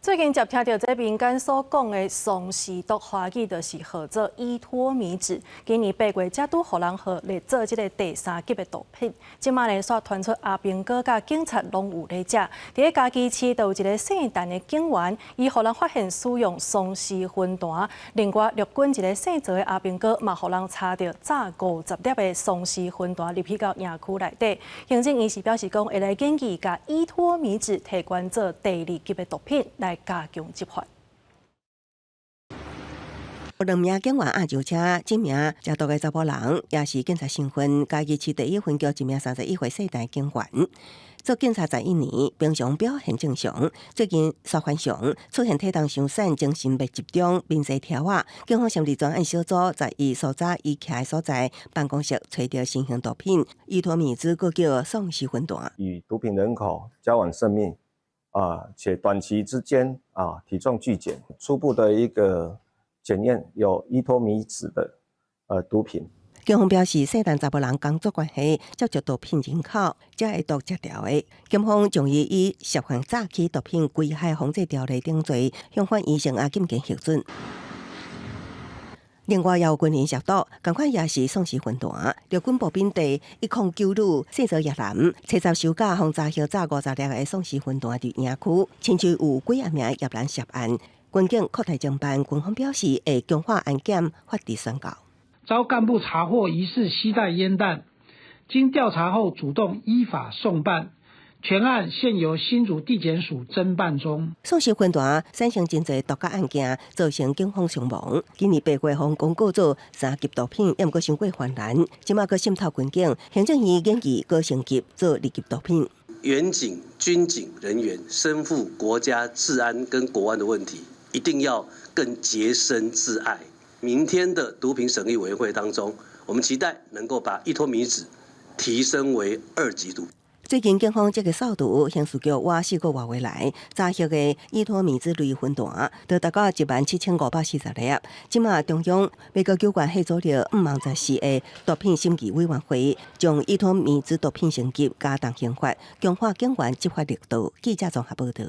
最近接听到这民间所讲的松氏毒花语，就是号做依托米酯。今年8月，才拄互人号来做这个第3级的毒品。即马呢，煞传出阿兵哥甲警察拢有在食。伫嘉义市，就有一个姓陈的警员，伊互人发现使用松氏分弹。另外，陆军一个姓赵的阿兵哥，嘛互人查到炸50粒的松氏分弹入去到营区内底。行政院士表示讲，会来建议甲依托米酯提悬做第2级的毒品来加强执法。有2名警员押酒车，一名食毒的查甫人，也是警察身份，嘉义市第1分局一名31岁姓陈警员。做警察11年，平常表现正常。最近刷翻相出现体重伤瘦、精神不集中、面色跳啊。警方成立专案小组，在伊所在伊徛的所在办公室找到新型毒品依托米酯，又叫松氏分弹。与毒品人口交往甚密且短期之间体重巨减，初步的一个检验有依托米酯的毒品。警方表示，姓陈查甫人工作关系接触毒品人口，才会毒食条的。警方将伊以涉嫌诈欺毒品危害防治条例定罪，向犯医生进行核准。另外，也有军人涉毒，同款也是松氏分弹。陆军步兵第109旅姓赵叶男，车站收假轰炸轰炸50粒的松氏分弹伫营区，亲像有几啊名叶男涉案。军警扩大侦办，军方表示会强化安检，发地宣告。遭干部查获疑似携带烟弹，经调查后主动依法送办，全案现由新竹地检署侦办中。松氏分弹产生真侪毒驾案件，造成警方伤亡。今年8月，方公告做3级毒品，也毋过伤过泛滥，即马佫渗透军警，行政院建议佫升级做2级毒品。远警、军警人员身负国家治安跟国安的问题，一定要更洁身自爱。明天的毒品审议委员会当中，我们期待能够把依托米酯提升为2级毒。最近警方这个扫毒，刑事局挖4个月来查获的依托米酯类分弹，就达到17540粒。即马中央美国机关协助了514个毒品审议委员会，将依托米酯毒品升级加重刑罚，强化警员执法力度。记者综合报道。